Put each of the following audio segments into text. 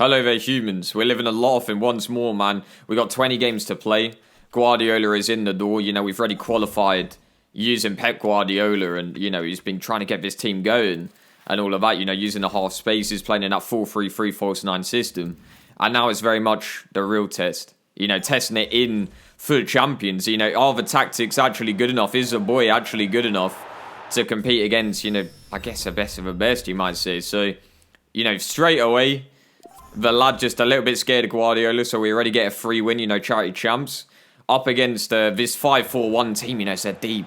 Hello there, humans. We're living a laughing once more, man. We got 20 games to play. Guardiola is in the door. You know, we've already qualified using Pep Guardiola, and, you know, he's been trying to get this team going and all of that, you know, using the half spaces, playing in that 4-3-3 false 9 system. And now it's very much the real test. You know, testing it in FUT Champions. You know, are the tactics actually good enough? Is the boy actually good enough to compete against, you know, I guess the best of the best, you might say. So, you know, straight away, the lad just a little bit scared of Guardiola, so we already get a free win, you know, charity champs. Up against this 5-4-1 team, you know, it's a deep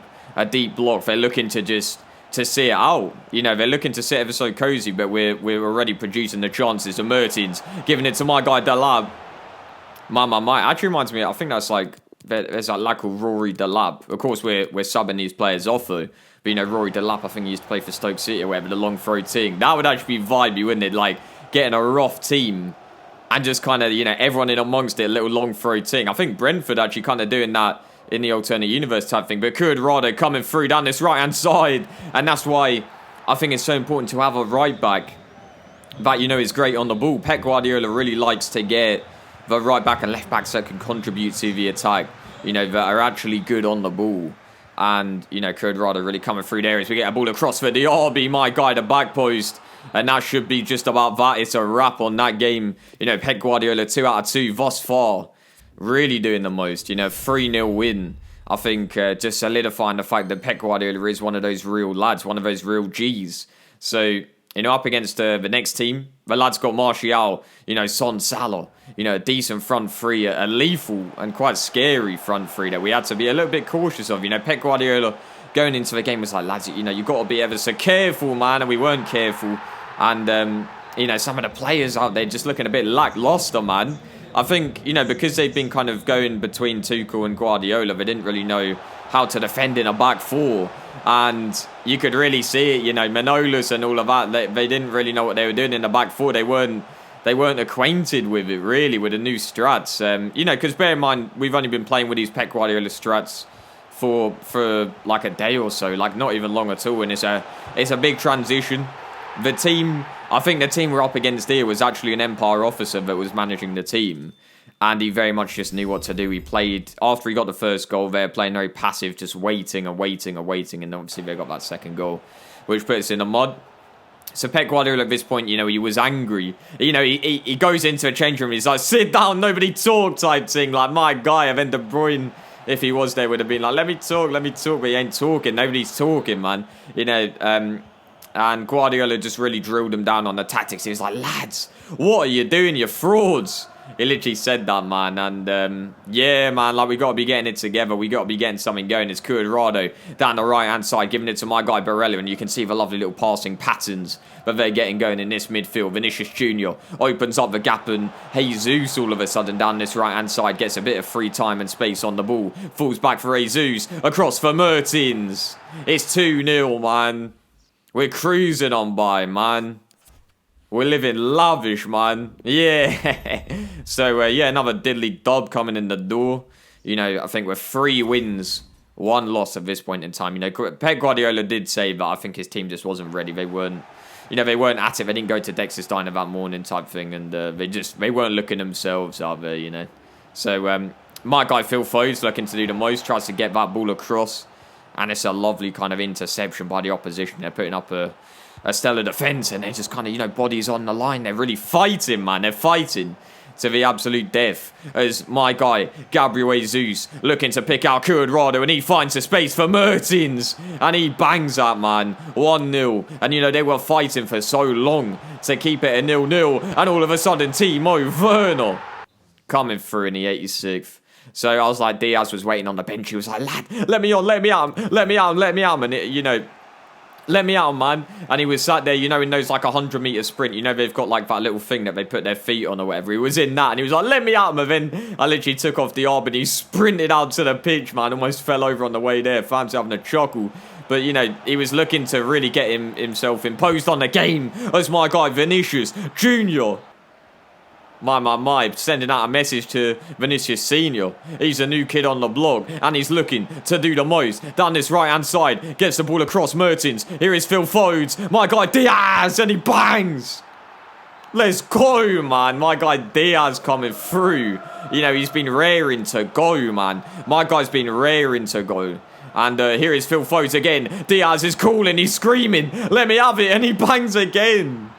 block. They're looking to see it out. You know, they're looking to sit ever so cozy, but we're already producing the chances. And Mertens giving it to my guy Delab. My actually reminds me, I think that's like, there's a lad called Rory Delap. Of course, we're subbing these players off though. But, you know, Rory Delap, I think he used to play for Stoke City or whatever, the long throw team. That would actually be vibey, wouldn't it? Like, getting a rough team and just kind of, you know, everyone in amongst it, a little long throw team. I think Brentford actually kind of doing that in the alternate universe type thing. But Cuadrado coming through down this right-hand side. And that's why I think it's so important to have a right back that, you know, is great on the ball. Pep Guardiola really likes to get the right back and left backs that can contribute to the attack, you know, that are actually good on the ball. And, you know, Cuadrado really coming through there as we get a ball across for Diaby, my guy, the back post. And that should be just about that. It's a wrap on that game. You know, Pep Guardiola 2 out of 2 thus far. Really doing the most. You know, 3-0 win. I think just solidifying the fact that Pep Guardiola is one of those real lads. One of those real G's. So, you know, up against the next team, the lad's got Martial, you know, Son Salah. You know, a decent front three, a lethal and quite scary front three that we had to be a little bit cautious of. You know, Pep Guardiola going into the game was like, lads, you know, you've got to be ever so careful, man. And we weren't careful. And, you know, some of the players out there just looking a bit lackluster, man. I think, you know, because they've been kind of going between Tuchel and Guardiola, they didn't really know how to defend in a back four. And you could really see it, you know, Manolas and all of that. They didn't really know what they were doing in the back four. They weren't acquainted with it, really, with the new strats. You know, because bear in mind, we've only been playing with these Pep Guardiola strats for like a day or so, like not even long at all. And it's a big transition. I think the team we're up against here was actually an Empire officer that was managing the team. And he very much just knew what to do. He played, after he got the first goal, they're playing very passive, just waiting. And obviously they got that second goal, which put us in the mud. So Pep Guardiola at this point, you know, he was angry. You know, he goes into a change room. He's like, sit down, nobody talk type thing. Like, my guy, and then De Bruyne, if he was there, would have been like, let me talk. But he ain't talking. Nobody's talking, man. You know, and Guardiola just really drilled him down on the tactics. He was like, lads, what are you doing? You're frauds. He literally said that, man. And, yeah, man, like, we got to be getting it together. We got to be getting something going. It's Cuadrado down the right-hand side, giving it to my guy Barella. And you can see the lovely little passing patterns that they're getting going in this midfield. Vinicius Jr. opens up the gap, and Jesus all of a sudden down this right-hand side gets a bit of free time and space on the ball. Falls back for Jesus. Across for Mertens. It's 2-0, man. We're cruising on by, man. We're living lavish, man. Yeah. So, yeah, another diddly dub coming in the door. You know, I think we're 3 wins, 1 loss at this point in time. You know, Pep Guardiola did say that I think his team just wasn't ready. They weren't at it. They didn't go to Dexter's Diner that morning type thing. And they weren't looking themselves, are they, you know. So, my guy Phil Fode's looking to do the most. Tries to get that ball across. And it's a lovely kind of interception by the opposition. They're putting up a stellar defence, and they're just kind of, you know, bodies on the line. They're really fighting, man. They're fighting to the absolute death. As my guy, Gabriel Jesus, looking to pick out Cuadrado, and he finds a space for Mertens. And he bangs that, man. 1-0. And, you know, they were fighting for so long to keep it a 0-0. And all of a sudden, Timo Werner coming through in the 86th. So I was like, Diaz was waiting on the bench. He was like, lad, let me out. And, you know, let me out, man. And he was sat there, you know, in those like 100-meter sprint. You know, they've got like that little thing that they put their feet on or whatever. He was in that, and he was like, let me out, man. Then I literally took off the arm, and he sprinted out to the pitch, man. Almost fell over on the way there. Fans having a chuckle. But, you know, he was looking to really get himself imposed on the game as my guy Vinicius Jr. Sending out a message to Vinicius Senior. He's a new kid on the block, and he's looking to do the most. Down this right-hand side, gets the ball across Mertens. Here is Phil Fodes. My guy Diaz, and he bangs. Let's go, man. My guy Diaz coming through. You know, he's been raring to go, man. My guy's been raring to go. And here is Phil Fodes again. Diaz is calling. He's screaming. Let me have it. And he bangs again.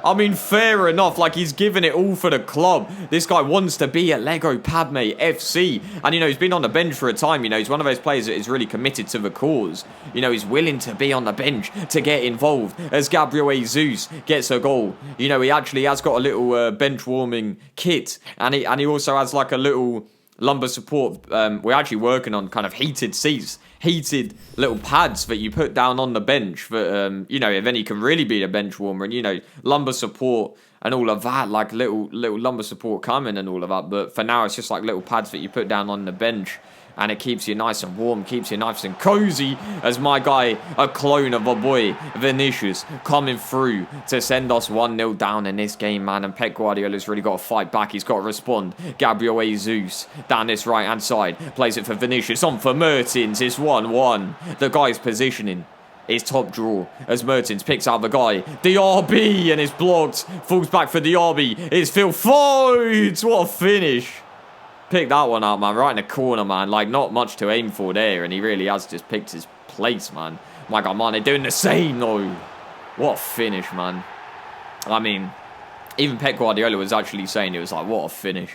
I mean, fair enough. Like, he's giving it all for the club. This guy wants to be at Lego Padme FC. And, you know, he's been on the bench for a time. You know, he's one of those players that is really committed to the cause. You know, he's willing to be on the bench to get involved. As Gabriel Jesus gets a goal. You know, he actually has got a little bench warming kit. And he also has, like, a little lumbar support. We're actually working on kind of heated seats. Heated little pads that you put down on the bench that, you know, then he can really be a bench warmer. And, you know, lumbar support and all of that, like little lumbar support coming and all of that. But for now, it's just like little pads that you put down on the bench. And it keeps you nice and warm, keeps you nice and cozy. As my guy, a clone of a boy, Vinicius, coming through to send us 1-0 down in this game, man. And Pep Guardiola's really got to fight back. He's got to respond. Gabriel Jesus down this right-hand side. Plays it for Vinicius. On for Mertens. It's 1-1. The guy's positioning is top draw as Mertens picks out the guy. DRB and it's blocked. Falls back for DRB. It's Phil Fodes. What a finish. Picked that one out, man. Right in the corner, man. Like, not much to aim for there. And he really has just picked his place, man. My God, man, they're doing the same, though. What a finish, man. I mean, even Pep Guardiola was actually saying it was like, what a finish.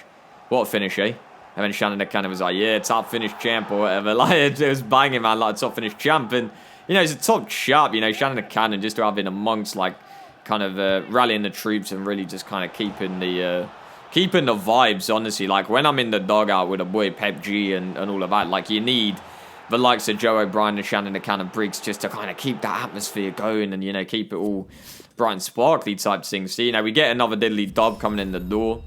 What a finish, eh? And then Shannon kind of was like, yeah, top finish champ or whatever. Like, it was banging, man, like a top finish champ. And, you know, he's a top sharp, you know, Shannon Cannon just to have in amongst, like, kind of rallying the troops and really just kind of keeping the vibes, honestly. Like, when I'm in the dugout with a boy Pep G and all of that, like, you need the likes of Joe O'Brien and Shannon the Cannon Briggs just to kind of keep that atmosphere going and, you know, keep it all bright and sparkly type things. So, you know, we get another diddly dub coming in the door.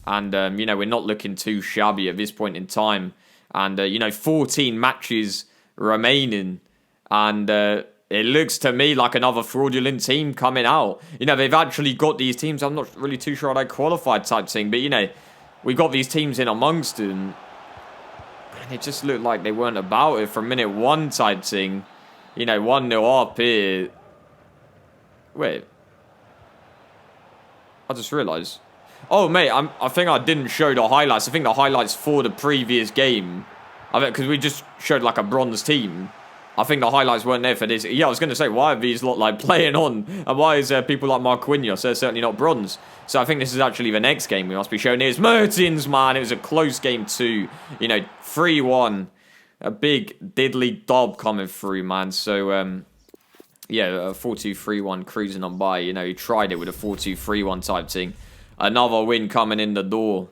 And, you know, we're not looking too shabby at this point in time. And, you know, 14 matches remaining. And it looks to me like another fraudulent team coming out. You know, they've actually got these teams. I'm not really too sure how they qualified type thing. But, you know, we got these teams in amongst them. And it just looked like they weren't about it from minute one type thing. You know, 1-0 up here. Wait. I just realised. Oh, mate, I think I didn't show the highlights. I think the highlights for the previous game. I think because we just showed like a bronze team. I think the highlights weren't there for this. Yeah, I was going to say, why are these lot like playing on? And why is people like Marquinhos? They're certainly not bronze. So I think this is actually the next game we must be showing. Here's Mertens, man. It was a close game too. You know, 3-1. A big diddly dob coming through, man. So, yeah, a 4-2-3-1 cruising on by. You know, he tried it with a 4-2-3-1 type thing. Another win coming in the door.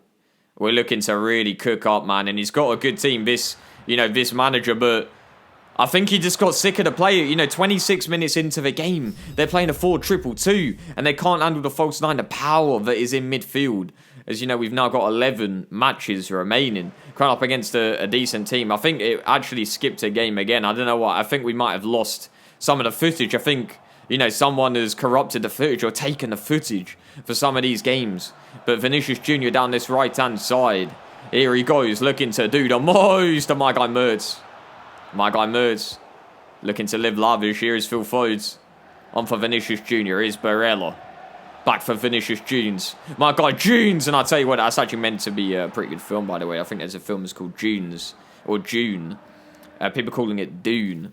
We're looking to really cook up, man. And he's got a good team, this manager. But I think he just got sick of the play. You know, 26 minutes into the game, they're playing a 4-2-2-2. And they can't handle the false nine, the power that is in midfield. As you know, we've now got 11 matches remaining. Coming up against a decent team. I think it actually skipped a game again. I don't know what. I think we might have lost some of the footage. I think, you know, someone has corrupted the footage or taken the footage for some of these games. But Vinicius Jr. down this right-hand side. Here he goes, looking to do the most to my guy Mertz. My guy Mertz looking to live lavish. Here is Phil Fodes. On for Vinicius Jr. Here's Barella. Back for Vinicius Junes. My guy Junes. And I'll tell you what, that's actually meant to be a pretty good film, by the way. I think there's a film that's called Junes. Or June. People calling it Dune.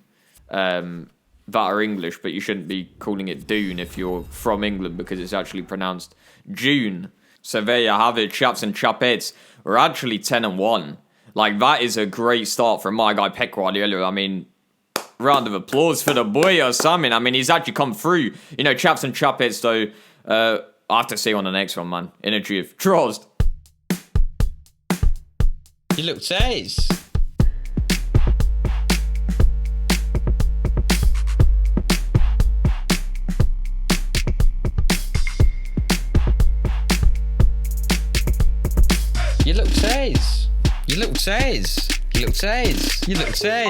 That are English, but you shouldn't be calling it Dune if you're from England because it's actually pronounced June. So there you have it, chaps and chapettes. We're actually 10-1. Like, that is a great start from my guy Pep Guardiola. I mean, round of applause for the boy or something. I mean, he's actually come through. You know, chaps and chapettes, though, I have to see on the next one, man. In a jiff. Trost. You look says. You look says. You look says. You look says. You look says.